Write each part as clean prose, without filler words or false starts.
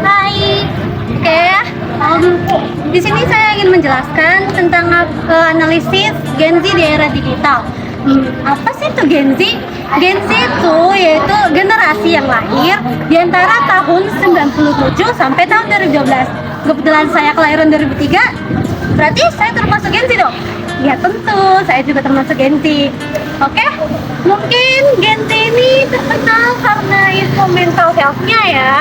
Hai, oke. Di sini saya ingin menjelaskan tentang analisis Gen Z di era digital. Apa sih itu Gen Z? Gen Z itu yaitu generasi yang lahir di antara tahun 97 sampai tahun 2012. Kebetulan saya kelahiran 2003, berarti saya termasuk Gen Z dong? Ya tentu, saya juga termasuk Gen Z. Oke, mungkin Gen Z ini terkenal karena info mental health-nya ya.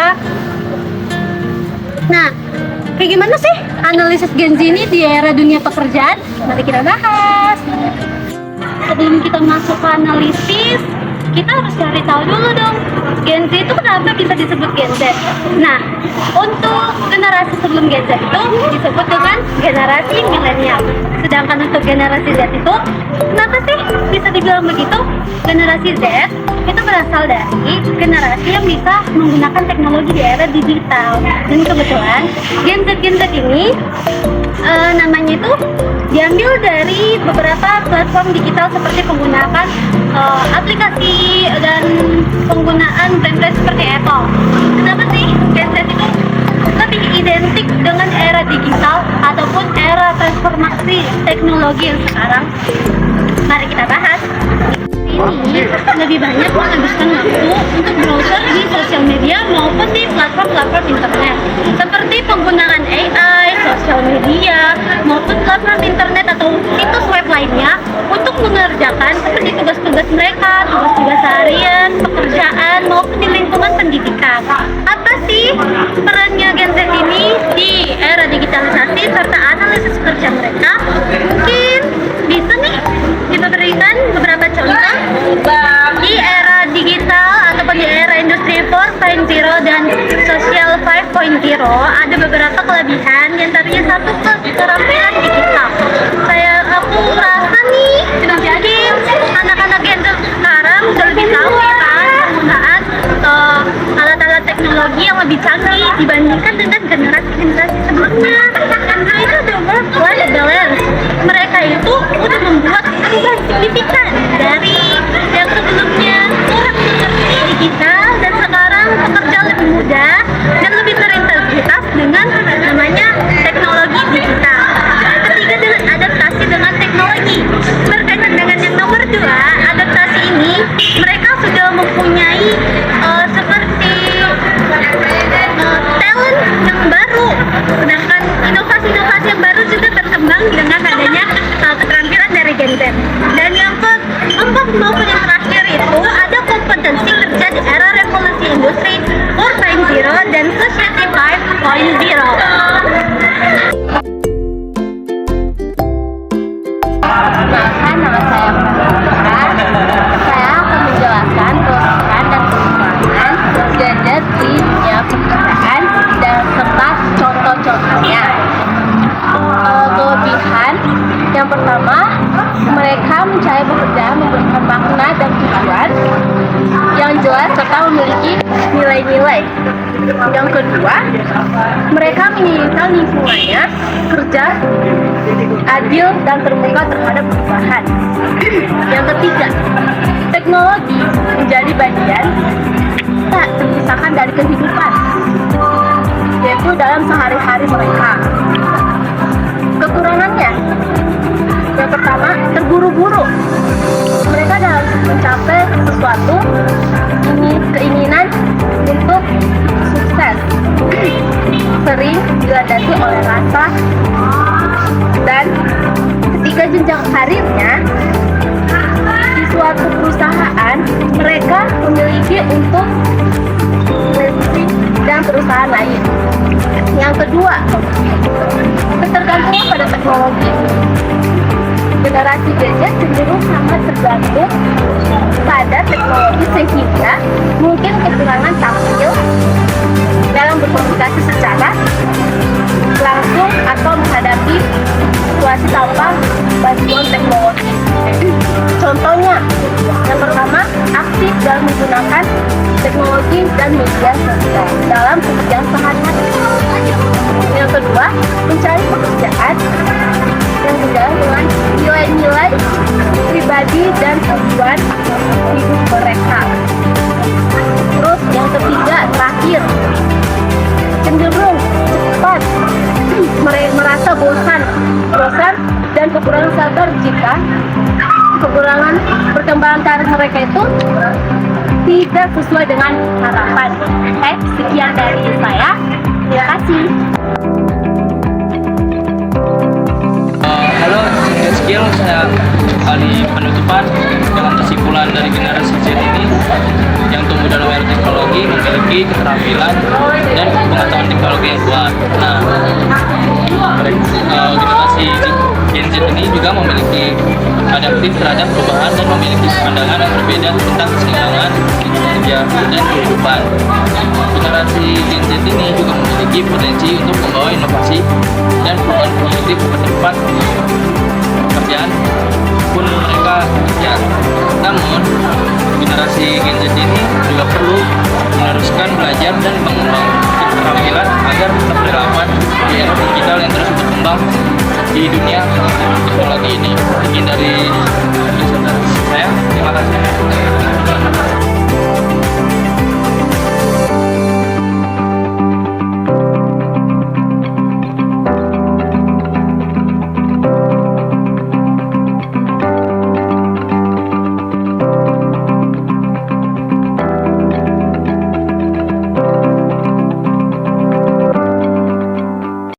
Nah, kayak gimana sih analisis Gen Z ini di era dunia pekerjaan? Mari kita bahas. Sebelum kita masuk ke analisis, kita harus cari tahu dulu dong, Gen Z itu kenapa bisa disebut Gen Z. Nah, untuk generasi sebelum Gen Z itu disebut dengan generasi milenial. Sedangkan untuk generasi Z itu, kenapa sih bisa dibilang begitu? Generasi Z itu berasal dari generasi yang bisa menggunakan teknologi di era digital. Dan kebetulan Gen Z ini namanya itu diambil dari beberapa platform digital seperti penggunaan aplikasi dan penggunaan brand-brand seperti Apple. Kenapa sih Gen Z itu lebih identik dengan era digital ataupun era transformasi teknologi yang sekarang? Mari kita bahas. Ini lebih banyak menghabiskan waktu untuk browser di sosial media maupun di platform-platform internet seperti penggunaan AI, sosial media maupun platform internet atau situs web lainnya untuk mengerjakan seperti tugas-tugas mereka, tugas-tugas harian, pekerjaan maupun di lingkungan pendidikan. Apa sih perannya Gen Z ini di era digitalisasi serta analisis kerja mereka? Mungkin bisa nih kita berikan beberapa contoh. Di era digital ataupun di era industri 4.0 dan sosial 5.0 ada beberapa kelebihan, diantaranya satu keterampilan digital. Aku rasa nih mungkin anak-anak Gen Z sekarang udah lebih tahu ya kan penggunaan alat-alat teknologi yang lebih canggih dibandingkan dengan generasi-generasi sebelumnya. Karena itu ada work-life balance. Mereka itu udah membuat perubahan signifikan dari yang sebelumnya kurang mengerti digital dan sekarang pekerja lebih mudah dan lebih berintegritas dengan namanya teknologi digital. Ketiga, dengan adaptasi dengan teknologi. Berkaitan dengan yang nomor 2, adaptasi ini mereka sudah mempunyai seperti talent yang baru, sedangkan inovasi-inovasi yang baru juga berkembang dengan adanya keterampilan dari Gen Z. Dan yang keempat maupun yang terakhir itu ada kompetensi kerja di era revolusi industri 4.0 dan society 5.0. Perkenalkan, nama saya Pramila. Saya akan menjelaskan keunikan dan kekurangan Gen Z di dunia pekerjaan dan serta contoh-contohnya. Kelebihan yang pertama, mereka mencari pekerjaan memberikan makna dan tujuan yang jelas serta memiliki nilai-nilai. Yang kedua, mereka menginginkan lingkungannya kerja adil dan terbuka terhadap perubahan. Yang ketiga, teknologi menjadi bagian tak terpisahkan dari kehidupan, yaitu dalam sehari-hari mereka. Kekurangannya, yang pertama, terburu-buru. Mereka dalam mencapai sesuatu keinginan untuk sukses sering dilandasi oleh rasa. Dan ketika jenjang karirnya di suatu perusahaan, mereka memiliki untuk seleksi dan perusahaan lain. Yang kedua, ketergantungan pada teknologi. Generasi Gen Z cenderung sangat tergantung pada teknologi sehingga mungkin kekurangan tampil dalam berkomunikasi secara langsung atau menghadapi situasi tanpa bantuan teknologi. Contohnya, yang pertama, aktif dalam menggunakan teknologi dan media sosial dalam pekerjaan sehari-hari. Yang kedua, mencari pekerjaan yang sejalan dengan nilai-nilai pribadi dan tujuan hidup mereka. Terus yang ketiga, terakhir, jika kekurangan perkembangan karir mereka itu tidak sesuai dengan harapan. Sekian dari saya. Terima kasih. Halo, skill saya kali penutupan dengan kesimpulan dari generasi Z ini yang tumbuh dalam era teknologi memiliki keterampilan dan pengetahuan teknologi yang kuat. Nah, generasi Gen Z ini juga memiliki adaptif terhadap perubahan dan memiliki pandangan yang berbeda tentang keseimbangan kerja dan kehidupan. Generasi Gen Z ini juga memiliki potensi untuk membawa inovasi dan perubahan positif ke tempat pekerjaan pun mereka bekerja. Namun, generasi Gen Z ini juga perlu meneruskan belajar dan mengembangkan keterampilan agar tetap relevan di era digital yang terus berkembang di dunia teknologi ini. Sekian dari saya, terima kasih.